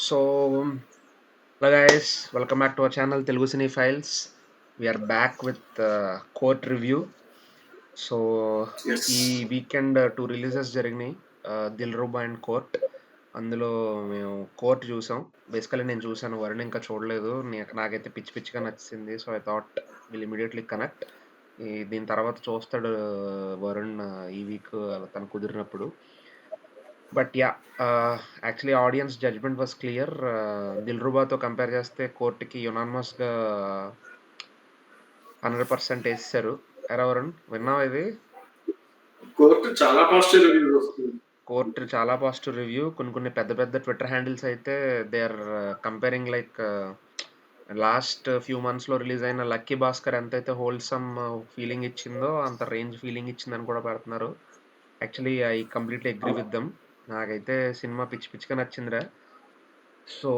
So, hello guys, welcome back to our channel Telugu cine files. We are back with Court review. So, ఈ Yes. Weekend 2 releases జరిగినాయి. 'Dil Ruba' and 'Court'. అందులో మేము 'court' చూసాం. Basically నేను చూసాను. వరుణ్ ఇంకా చూడలేదు. నాకైతే పిచ్చి పిచ్చిగా నచ్చేసింది. So, I thought will immediately connect. దీని తర్వాత చూస్తాడు వరుణ్ ఈ వీక్ తనకు కుదిరినప్పుడు. But yeah! Actually audience judgement was clear. 'దిల్‌రుబా'తో కంపేర్ చేస్తే 'కోర్ట్‌కి' యునానిమస్‌గా 100% ఏసేసారు. ఏరా వరుణ్, విన్నావా ఇది? కోర్టు చాలా పాజిటివ్ రివ్యూస్ వస్తుంది. 'కోర్ట్' చాలా పాజిటివ్ రివ్యూ. కొన్ని కొన్ని పెద్ద పెద్ద ట్విట్టర్ హ్యాండిల్స్ అయితే they are comparing like last few మంత్స్‌లో రిలీజ్ అయిన 'లక్కీ భాస్కర్' ఎంతైతే హోల్‌సమ్ ఫీలింగ్ ఇచ్చిందో అంత రేంజ్ ఫీలింగ్ ఇచ్చిందని కూడా పెడుతున్నారు. Actually I completely agree with them. నాకైతే సినిమా పిచ్చి పిచ్చిగా నచ్చిందిరా. So,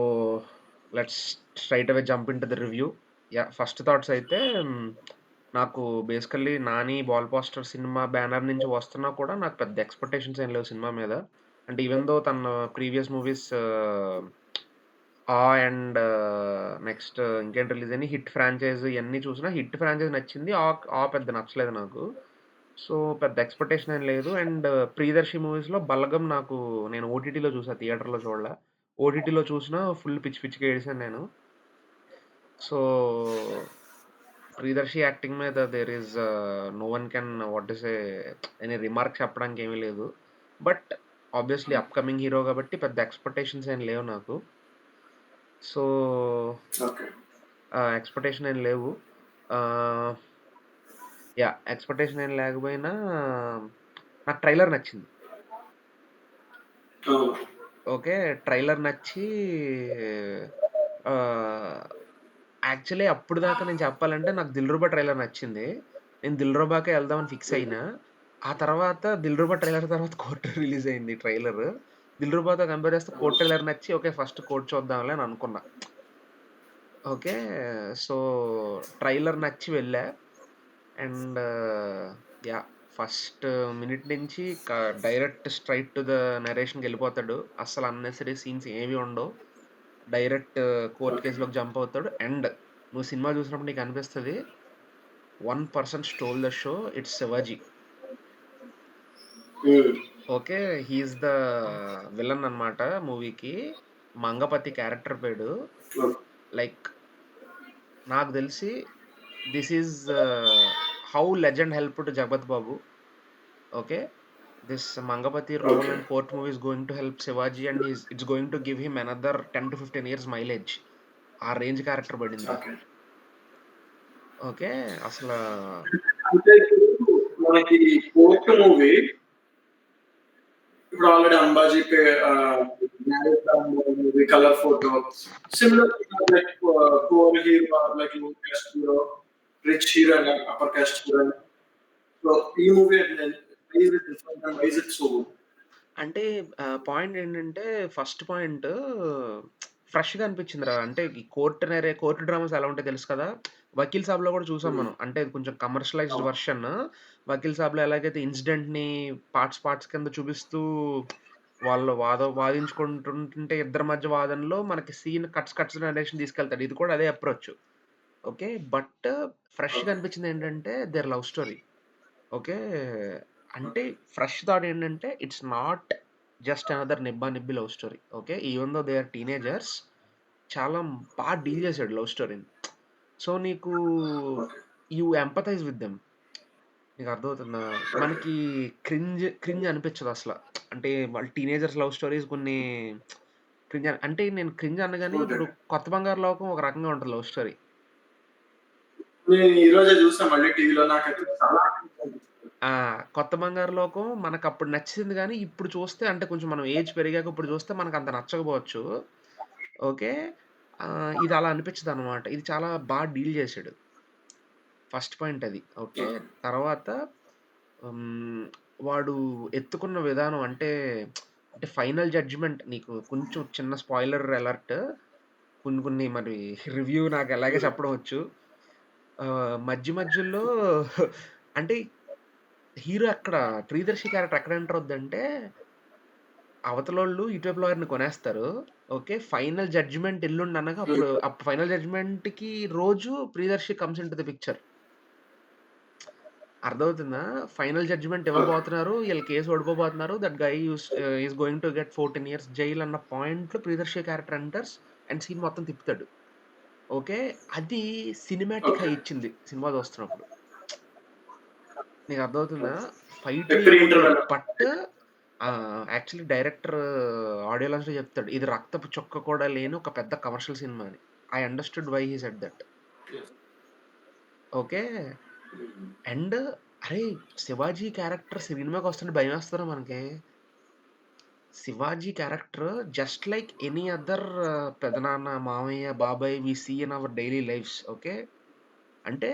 let's straight away jump into the review. Yeah! First thoughts అయితే నాకు basically 'Nani' 'Wall Poster' cinema banner నుంచి వస్తున్నా కూడా నాకు పెద్ద ఎక్స్‌పెక్టేషన్స్ ఏం లేవు సినిమా మీద. అంటే ఈవెన్ దో తన ప్రీవియస్ మూవీస్ 'ఆ' అండ్ నెక్స్ట్ ఇంకేంటి రిలీజ్ అయినాయి, 'హిట్' ఫ్రాంచైజ్ ఇయన్నీ చూసినా 'హిట్' ఫ్రాంచైజ్ నచ్చింది. 'ఆ' పెద్ద నచ్చలేదు నాకు. సో, పెద్ద ఎక్స్‌పెక్టేషన్ ఏం లేదు. అండ్ 'ప్రియదర్శి' మూవీస్‌లో 'బలగం' నేను ఓటీటీలో చూసా. థియేటర్‌లో చూడలా. ఓటీటీలో చూసినా ఫుల్ పిచ్చి పిచ్చిగా ఏడిసాను నేను. సో, 'ప్రియదర్శి' యాక్టింగ్ మీద there is no one can what to say any remark చెప్పడానికి ఏమీ లేదు. బట్ ఆబ్వియస్‌లీ అప్‌కమింగ్ హీరో కాబట్టి పెద్ద ఎక్స్‌పెక్టేషన్స్ ఏం లేవు నాకు. So, okay. ఎక్స్‌పెక్టేషన్ ఏం లేవు. ఆహ్, యాహ్! ఎక్స్‌పెక్టేషన్ ఏం లేకపోయినా నాకు ట్రైలర్ నచ్చింది. అవును. ఓకే. ట్రైలర్ నచ్చి ఆహ్, యాక్చువల్లీ అప్పటిదాకా నేను చెప్పాలంటే నాకు 'దిల్‌రుబా' ట్రైలర్ నచ్చింది. నేను 'దిల్‌రుబా'కే ఎళ్దామని ఫిక్స్ అయినా. ఆ తర్వాత 'దిల్‌రుబా' ట్రైలర్ తర్వాత 'కోర్ట్' రిలీజ్ అయింది ట్రైలర్. 'దిల్‌రుబా'తో కంపేర్ చేస్తే 'కోర్ట్' ట్రైలర్ నచ్చి ఓకే. ఫస్ట్ 'కోర్ట్' చూద్దాంలే అని అనుకున్నా. ఓకే. సో, ట్రైలర్ నచ్చి వెళ్ళా. And yeah! ఫస్ట్ మినిట్ నుంచి డైరెక్ట్ స్ట్రెయిట్ టు ద నరేషన్‌కెళ్ళిపోతాడు. అస్సలు అన్నెసెసరీ సీన్స్ ఏవి ఉండవు. Direct court okay. కేస్‌లోకి జంప్ అవుతాడు. అండ్ నువ్వు సినిమా చూసినప్పుడు నీకనిపిస్తది, one person stole the show, it's 'Shivaji.' Hmm. Okay. He is the villain అన్నమాట మూవీకి. మంగపతి క్యారెక్టర్ పేరు. ఓకే. లైక్ నాకు తెలిసి this is how legend helped 'Jagapathi Babu.' Okay. This Mangapati role okay. and court movie is going to help Shivaji, and it's going to give him another 10 to 15 years mileage. ఆ range character పడిందిరా. Okay. Okay. అసలా అంటే ఇప్పుడు మనకి Court movie ఇప్పుడు already Ambaji marriage movie colour photo similar like poor hero like low caste hero rich hero upper caste hero so ఈ movie is it different and is it so అంటే point ఏంటంటే first point ఫ్రెష్‌గా అనిపించిందిరా. అంటే ఈ court dramas ఎలా ఉంటాయో తెలుసు కదా! 'వకీల్ సాబ్‌లో' కూడా చూసాం మనం. అంటే ఇది కొంచెం కమర్షియలైజ్డ్ వెర్షన్. 'వకీల్ సాబ్‌లో' ఎలాగైతే ఇన్సిడెంట్‌ని పార్ట్స్ కింద చూపిస్తూ వాళ్ళు వాదించుకుంటుంటే ఇద్దరి మధ్య వాదనలో మనకి సీన్ కట్స్ నరేషన్ తీసుకెళ్తాడు. ఇది కూడా అదే అప్రోచ్. ఓకే. బట్ ఫ్రెష్‌గా ఓకే. అనిపించిందేంటంటే దేర్ లవ్ స్టోరీ. ఓకే. అంటే ఓకే. ఫ్రెష్ థాట్ ఏంటంటే ఇట్స్ నాట్ జస్ట్ అనదర్ 'నిబ్బా నిబ్బి' love story. Okay. Even though they are teenagers చాలా డీల్ చేసాడు లవ్ స్టోరీని. సో, నీకు okay. You empathise with them. నీకు అర్థమవుతుందా? ఓకే. మనకి క్రింజ్ అనిపించదసల. అంటే వాళ్ళు టీనేజర్స్ లవ్ స్టోరీస్ కొన్ని అంటే నేను క్రింజ్ అనగానే ఓకే. ఇప్పుడు 'కొత్త బంగారు లోకం' ఒక రకంగా ఉంటది లవ్ స్టోరీ. నేను ఈ రోజే చూసా మళ్ళీ టీవీలో నాకైతే చాలా అనిపించింది. ఆ! 'కొత్త బంగారు లోకం' మనకప్పుడు నచ్చేసింది గానీ, ఇప్పుడు చూస్తే అంటే కొంచెం మనం ఏజ్ పెరిగాక ఇప్పుడు చూస్తే మనకంత నచ్చకపోవచ్చు. ఓకే. ఇది అలా అనిపించదనమాట. ఇది చాలా డీల్ చేశాడు. ఫస్ట్ పాయింట్ అది. ఓకే. ఓకే. తర్వాత హ్మ్. వాడు ఎత్తుకున్న విధానం అంటే ఫైనల్ జడ్జ్‌మెంట్ నీకు కొంచెం చిన్న స్పాయిలర్ అలర్ట్. కొన్ని కొన్ని మరి రివ్యూ నాకు ఎలాగే హ్మ్. చెప్పడం వచ్చు. మధ్యలో అంటే హీరో ప్రియదర్శి క్యారెక్టర్ ఎక్కడ ఎంటర్ అవుద్దంటే అవతలోళ్ళు ఇటువైపు లాయర్‌ని కొనేస్తారు. ఓకే. ఫైనల్ జడ్జ్‌మెంట్ ఎల్లుండనగా హ్మ్. అప్పుడు ఫైనల్ జడ్జ్‌మెంట్‌కి రోజు Priyadarshi comes into the picture. అర్థమవుతుందా? Final judgement okay. ఇవ్వబోతున్నారు. ఈళ్ళ కేస్ ఓడిపోబోతున్నారు. That guy is going to get 14 years jail అన్న పాయింట్‌లో Priyadarshi character enters and scene మొత్తం తిప్పుతాడు. ఓకే. అది సినిమాటిక్ హై ఓకే. ఇచ్చింది సినిమా చూస్తున్నప్పుడు. నీకు అర్థమవుతుందా? ఓకే. ఫైట్‌లు ప్రీ ఏముండవు. Interval. But actually director audio లాంచ్‌లో చెప్తాడు. ఇది రక్తపు చుక్క కూడా లేని ఒక పెద్ద కమర్షియల్ సినిమా అని. I understood why he said that. Yes. Okay. Hmm. And అరేయ్! 'శివాజీ' క్యారెక్టర్ సినిమాకొస్తుంటే భయమేస్తదిరా మనకి. 'Shivaji' character just like any other పెదనాన్న, మామయ్య, బాబాయ్ we see in our daily lives. Okay. అంటే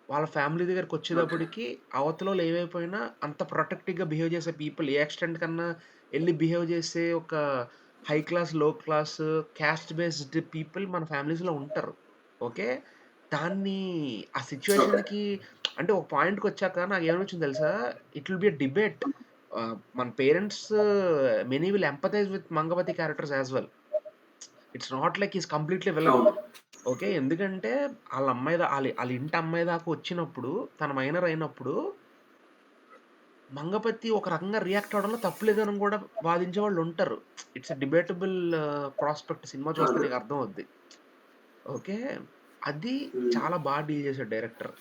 వాళ్ళ ఫ్యామిలీ ఓకే. దగ్గరికొచ్చేటప్పటికి అవతలోళ్ళు ఏమైపోయినా అంత ప్రొటెక్టివ్‌గా బిహేవ్ చేసే పీపుల్ ఏ ఎక్స్‌టెంట్ కన్నా ఎళ్లి బిహేవ్ చేసే ఒక high class, low class, caste based people మన ఫ్యామిలీస్‌లో ఉంటారు. ఓకే. దాన్ని ఆ ఓకే. సిట్యుయేషన్‌కి అంటే ఒక పాయింట్‌కొచ్చాక నాకేమనిపించిందో తెలుసా? It will be a debate. మన parents many will empathise with Mangapathi characters as well. It's not like he is completely villain. అవును. ఓకే. ఎందుకంటే ఆళ్ళ ఇంటి అమ్మాయి దాకా వచ్చినప్పుడు, తను మైనర్ అయినప్పుడు, మంగపతి ఒక రకంగా రియాక్ట్ అవ్వడంలో తప్పు లేదని కూడా వాదించేవాళ్ళుంటారు. It's a debatable prospect cinema చూస్తే అదే. నీకు అర్థమవుద్ది. ఓకే. అది హ్మ్. చాలా డీల్ చేసాడు డైరెక్టర్.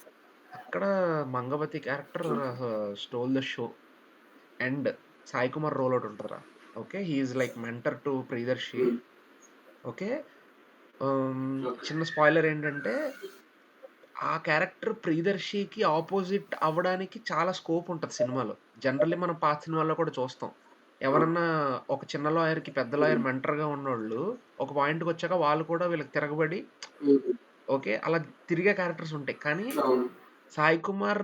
అక్కడ Mangapathi character okay. Stole the show. And Sai Kumar role ఒకటుంటదిరా. Okay. He is like mentor to Priyadarshi. Hmm. Okay. Okay. చిన్న స్పాయిలర్ ఏంటంటే ఆ క్యారెక్టర్ ప్రియదర్శికి అపోజిట్ అవ్వడానికి చాలా స్కోప్ ఉంటది సినిమాలో. జనరల్లీ మనం పాత సినిమాల్లో కూడా చూస్తాం. ఓకే. ఎవరన్నా ఒక చిన్న లాయర్‌కి పెద్ద లాయర్ హ్మ్. మెంటర్‌గా ఉన్నోళ్ళు ఒక పాయింట్‌కొచ్చాక వాళ్ళు కూడా వీళ్ళకి తిరగబడి హ్మ్. ఓకే. అలా తిరిగే క్యారెక్టర్స్ ఉంటాయి. కానీ అవును. సాయి కుమార్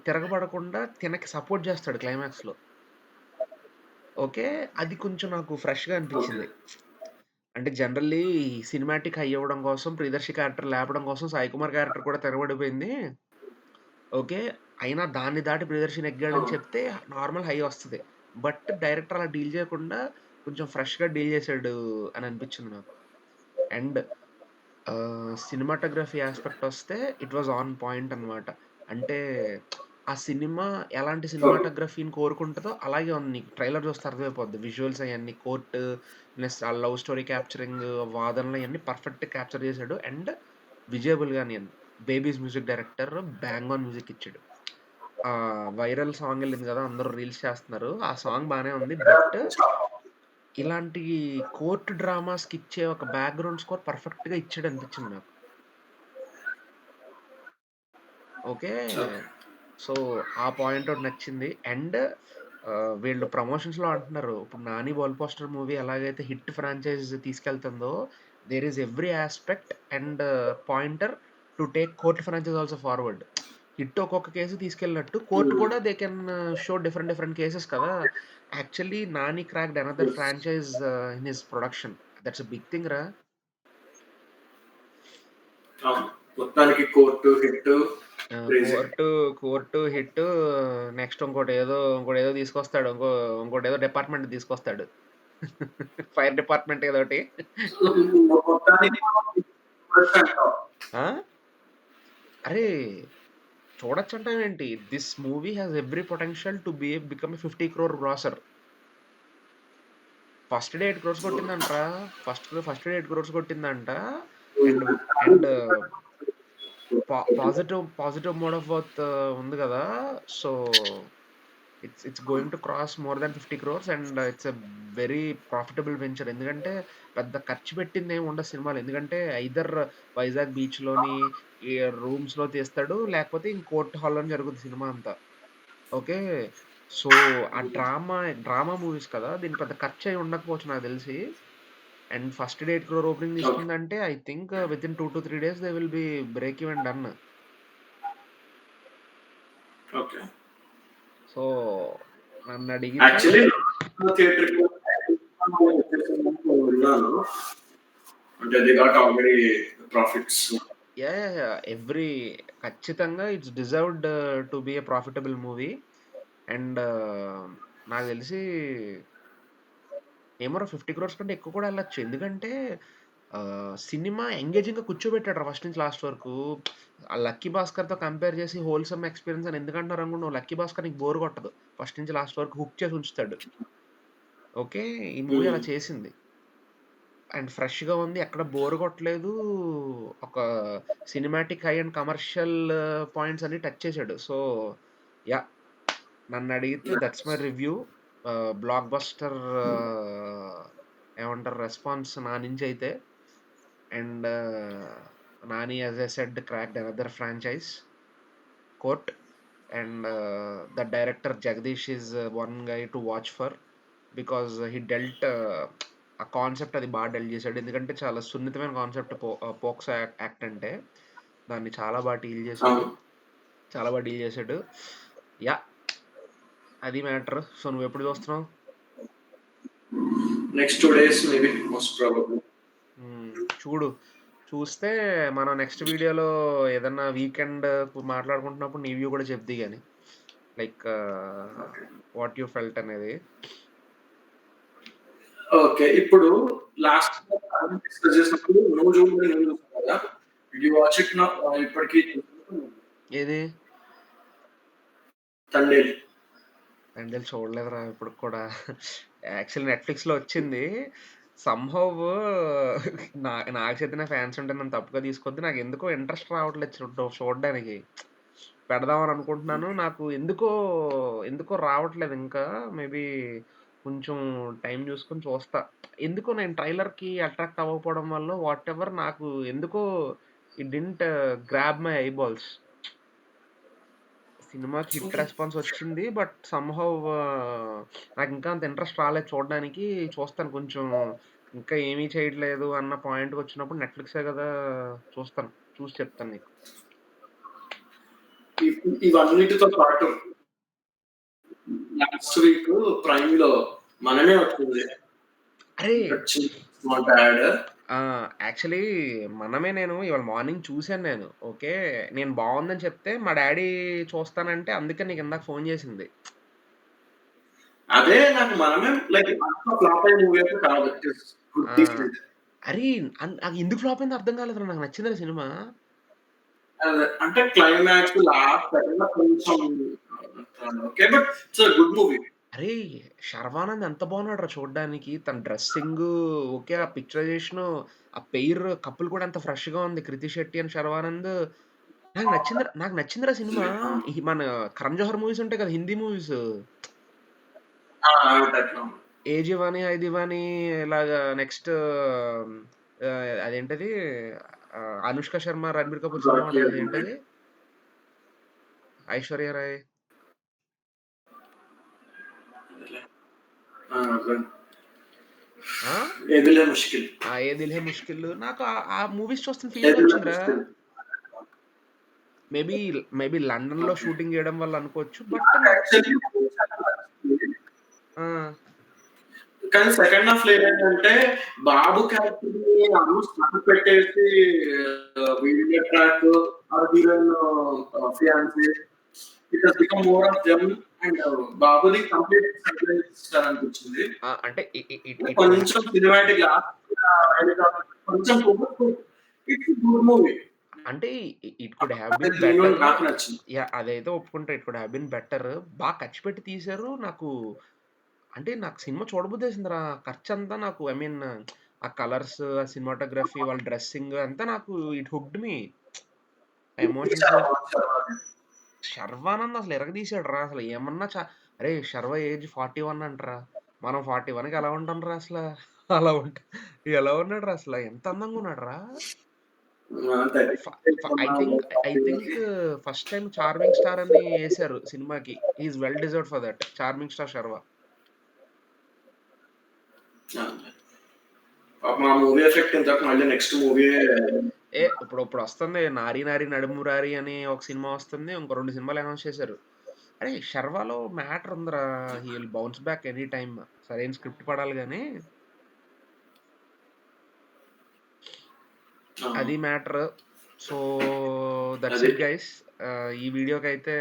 తిరగబడకుండా తినకి సపోర్ట్ చేస్తాడు క్లైమాక్స్‌లో. ఓకే. అది కొంచెం నాకు ఫ్రెష్‌గా ఓకే. అనిపించింది. అంటే జనరల్లీ సినిమాటిక్ హై అవ్వడం కోసం ప్రియదర్శి క్యారెక్టర్ లేపడం కోసం సాయి కుమార్ క్యారెక్టర్ కూడా తిరగబడిపోయింది. ఓకే. అయినా దాన్ని దాటి ప్రియదర్శి నెగ్గాడని అవును. చెప్తే నార్మల్ హై వస్తది. బట్ డైరెక్టర్ అలా డీల్ చేయకుండా కొంచెం ఫ్రెష్‌గా డీల్ చేసాడు అని అనిపించింది నాకు. అండ్ సినిమాటోగ్రఫీ యాస్పెక్ట్ వస్తే ఇట్ వాస్ ఆన్ పాయింట్ అన్నమాట. అంటే ఆ సినిమా ఎలాంటి ఓకే. సినిమాటోగ్రఫీని కోరుకుంటదో అలాగే ఉంది. నీకు ట్రైలర్ చూస్తే అర్థమైపోద్ది. విజువల్స్ అయన్నీ కోర్ట్ ప్లస్ ఆ లవ్ స్టోరీ క్యాప్చరింగ్ వాదనలు అయన్నీ పర్ఫెక్ట్‌గా క్యాప్చర్ చేసాడు. అండ్ విజయబుల్ గానియండి. Babies music director bang on music ఇచ్చాడు. వైరల్ సాంగ్ ఎళ్ళింది గదా! అందరూ రీల్స్ చేస్తున్నారు. ఆ సాంగ్ బానే ఉంది. బట్ ఇలాంటి కోర్ట్ డ్రామాస్‌కిచ్చే ఒక బ్యాక్‌గ్రౌండ్ స్కోర్ పర్ఫెక్ట్‌గా ఇచ్చాడనిపించింది నాకు. ఓకే. ఓకే. సో, ఆ పాయింట్ ఒకటి నచ్చింది. అండ్ వీళ్ళు ప్రమోషన్స్‌లో అంటున్నారు. ఇప్పుడు 'నాని బాల్ పోస్టర్' మూవీ ఎలాగైతే హిట్ ఫ్రాంచైజ్ తీసుకెళ్తుందో, there is every aspect and pointer to take Court franchise also forward. Hit ఒక్కొక్క కేసు తీసుకెళ్ళినట్టు కోర్ట్ హ్మ్. కూడా they can show different different cases కదా! Actually 'Nani' cracked another yes. Franchise in his production. That's a big thing రా! అవును. మొత్తానికి Court, hit ఆ! Crazy. Court hit next ఇంకోటేదో తీసుకొస్తాడు. ఇంకోటేదో డిపార్ట్‌మెంట్ తీసుకొస్తాడు. ఫైర్ డిపార్ట్‌మెంట్ ఏదోటి. మొత్తానికి చూడొచ్చంటావు. ఆ! అరే! చూడొచ్చంటావేంటి? This movie has every potential to become a 50 crore grosser. First day 8 crores okay. కొట్టిందంట్రా. ఫస్ట్ డే 8 క్రోర్స్ కొట్టిందంట. Hmm. And and positive mode of worth ఉంది గదా! So it's going to cross more than 50 crores and it's a very profitable venture. ఎందుకంటే పెద్ద ఖర్చు పెట్టిందేమి ఉండదు సినిమాలో. ఎందుకంటే ఐదర్ వైజాగ్ బీచ్‌లోని ఈ రూమ్స్‌లో తీస్తాడు. లేకపోతే కోర్ట్ హాల్‌లోనే జరుగుద్ది సినిమా అంతా. ఓకే. సో, ఆ డ్రామా మూవీస్ కదా! దీనికి పెద్ద ఖర్చయి ఉండకపోవచ్చు నాకు తెలిసి. And first day 8 crore opening okay. తీసుకుందంటే I think within 2-3 days they will be break even done. Okay. So, నన్నడిగితే యాక్చువల్లీ థియేటర్‌కి విన్నాను. అంటే they got already profits. Yeah! ఖచ్చితంగా it's deserved to be a profitable movie. And నాకు తెలిసి ఏమోరా 50 క్రోర్స్ కంటే ఎక్కువ కూడా ఎళ్ళొచ్చు. ఎందుకంటే సినిమా ఎంగేజింగ్‌గా కూర్చోబెట్టాడురా ఫస్ట్ నుంచి లాస్ట్ వరకు. ఆ 'లక్కీ భాస్కర్‌తో' కంపేర్ చేసి హోల్‌సమ్ ఎక్స్‌పీరియన్స్ అని ఎందుకంటున్నారు అనుకుంటున్నావు? 'లక్కీ భాస్కర్' నీకు బోర్ కొట్టదు. ఫస్ట్ నుంచి లాస్ట్ వరకు హుక్ చేసి ఉంచుతాడు. ఓకే. ఈ మూవీ అలా చేసింది. అండ్ ఫ్రెష్‌గా ఉంది. ఎక్కడ బోర్ కొట్టలేదు. ఒక cinematic high and commercial points అన్ని టచ్ చేసాడు. So, yeah! నన్నడిగితే that's my review. Blockbuster ఏమంటారు రెస్పాన్స్ నా నుంచయితే. And 'Nani' as I said cracked another franchise 'Court'. And the director 'Jagadeesh' is one guy to watch for. Because he dealt ఆ concept అది deal చేశాడు. ఎందుకంటే చాలా సున్నితమైన కాన్సెప్ట్ పోక్సో యాక్ట్ అంటే. దాన్ని చాలా డీల్ చేశాడు. అవును. చాలా డీల్ చేశాడు. యాహ్! అది మ్యాటర్. సో, నువ్వెప్పుడు చూస్తున్నావు? Next 2 days maybe most probably. చూడు. చూస్తే మనం నెక్స్ట్ వీడియోలో ఏదన్నా వీకెండ్ మాట్లాడుకుంటున్నప్పుడు నీ వ్యూ కూడా చెప్దువు గాని. Like okay. What you felt అనేది. ఓకే. ఇప్పుడు లాస్ట్ డిస్కస్ చేసినప్పుడు నువ్వు చూడమని నేను చూసాను కదా! Did you watch it now ఇప్పటికి ఏది? 'తండేల్'. 'తండేల్' చూడలేదురా ఇప్పటికి కూడా. యాక్చువల్లీ నెట్‌ఫ్లిక్స్‌లో వచ్చింది. సమ్‌హౌ నాగ చైతన్య ఫ్యాన్స్ ఉంటే నన్ను తప్పుగా తీసుకోవద్దు. నాకెందుకో ఇంట్రెస్ట్ రావట్లేదు చూడడానికి. పెడదామని అనుకుంటున్నాను. నాకు ఎందుకో రావట్లేదు ఇంకా. మేబీ కొంచెం టైం చూసుకొని చూస్తా. ఎందుకో నేను ట్రైలర్‌కి అట్రాక్ట్ అవ్వకపోవడం వల్లో వాటెవర్ నాకు ఎందుకో it didn't grab my eyeballs. సినిమాకి హిట్ ఓకే. రెస్పాన్స్ వచ్చింది. బట్ సమ్‌హౌ నాకింకా అంత ఇంట్రెస్ట్ రాలేదు చూడడానికి. చూస్తాను కొంచెం ఇంకా ఏమీ చేయట్లేదు అన్న పాయింట్‌కొచ్చినప్పుడు నెట్‌ఫ్లిక్సే గదా! చూస్తాను. చూసి చెప్తాను నీకు. ఇవన్నిటితో పాటు లాస్ట్ వీక్ ప్రైమ్‌లో 'మనమే' వచ్చింది. అరే! వచ్చింది. Not bad. యాక్చువల్లీ నేను ఇవాళ మార్నింగ్ చూసాను నేను. ఓకే. నేను బావుందని చెప్తే మా డ్యాడీ చూస్తానంటే అందుకే నీకిందాక ఫోను చేసింది. అదే నాకు 'మనమే' లైక్ అంత ఫ్లాప్ అయిన మూవీ అయితే కాదు. ఇట్ ఈస్ గుడ్ ఆ! డీసెంట్. అరే! నాకు ఎందుకు ఫ్లాప్ అయిందో అర్థం కాలేదురా. నాకు నచ్చిందిరా సినిమా. అదే అంటే క్లైమాక్స్ లాస్ట్ సెకండ్‌లో కొంచెం okay. But it's a good movie. అరేయ్! 'శర్వానంద్' ఎంత బాగున్నాడురా చూడ్డానికి. తన డ్రెస్సింగు, ఓకే. ఆ పిక్చరైజేషను, ఆ కపుల్ కూడా ఎంత ఫ్రెష్‌గా ఉంది. 'కృతి శెట్టి అండ్ శర్వానంద్.' నాకు నచ్చిందిరా సినిమా. మన 'కరణ్ జోహర్' మూవీస్ ఉంటాయి కదా! హిందీ మూవీస్. ఆ! అట్లా. 'ఏ జివాని హై దివాని' ఇలాగా నెక్స్ట్ అదేంటది 'అనుష్క శర్మ, రణబీర్ కపూర్' సినిమా బ్లాక్ ఉంటది కదా! ఏంటది? 'ఐశ్వర్య రాయ్.' ఆ! గుడ్. ఆ? 'ఏ దిల్ హై ముష్కిల్'. 'ఏ దిల్ హై ముష్కిల్' నాకు ఆ మూవీస్ చూస్తున్న 'ఏ ఫీలింగ్ దిల్ హై వచ్చిందిరా. ముష్కిల్'. మేబీ లండన్‌లో ఓకే. షూటింగ్ జేయడం వల్ల అనుకోవచ్చు. బట్ నాకు యాక్చువల్లీ ఆ! కానీ సెకండ్ హాఫ్‌లో ఏమైందంటే బాబు క్యారెక్టర్‌ని ఆల్మోస్ట్ పక్కన పెట్టేసి video track heroine fiancee it has become more of them and బాబుది కంప్లీట్ సైలెన్స్ అనిపించింది. అంటే ఇట్ కుడ్ కొంచెం సినిమాటిక్ లాస్ట్ కొంచెం ఇట్స్ గుడ్ మూవీ. అంటే it could have been genuine better. నాకు నచ్చింది. యాహ్! అదైతే ఒప్పుకుంటా. It could have been better. ఖర్చు పెట్టి తీశారు. నాకు సినిమా చూడబుద్దేసిందిరా. ఖర్చంతా నాకు ఐ మీన్ ఆ కలర్స్, ఆ సినిమాటోగ్రఫీ, వాళ్ళ డ్రెస్సింగ్ అంతా నాకు ఇట్ హుక్డ్ మీ. ఆ ఎమోషన్స్. చాలా బాగుంది. చాలా బాగుంది. 'శర్వానంద్' అసలు ఇరగదీసాడురా. అసలు ఏమన్నా అరేయ్! 'శర్వ' ఏజ్ 41 అంటరా. మనం 41కి ఎలా ఉంటాంరా అసల? అలా ఉంట ఎలా ఉన్నాడురా అసల? ఎంత అందంగా ఉన్నాడురా. ఫ ఫ I think first time 'charming star' అని యేసారు సినిమాకి. He is well deserved for that. 'Charming star Sharwa.' పాపం ఆ మూవీ ఎఫెక్ట్ ఇంతకు మళ్ళీ నెక్స్ట్ మూవీయే ఇప్పుడొస్తుంది 'నారి నారి నడుమురారి' అని ఒక సినిమా వస్తుంది. ఇంకో 2 సినిమాలు అనౌన్స్ చేశారు. అరేయ్! 'శర్వాలో' మ్యాటర్ ఉందిరా. He will bounce back any time. సరైన స్క్రిప్ట్ పడాలి గానీ, ఆ! అది మ్యాటర్. సో, దట్స్ అది. It guys. ఈ వీడియోకైతే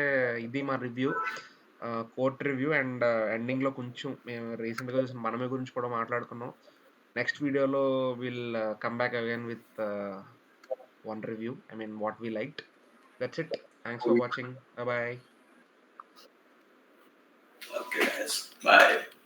ఇది మా రివ్యూ. కోర్ట్ రివ్యూ అండ్ ఎండింగ్‌లో కొంచెం మేము రీసెంట్‌గా చూసిన 'మనమే' గురించి కూడా మాట్లాడుకున్నాం. నెక్స్ట్ వీడియోలో will come back again with one review. I mean what we liked. That's it. Thanks for watching. Bye. Okay, guys. Bye.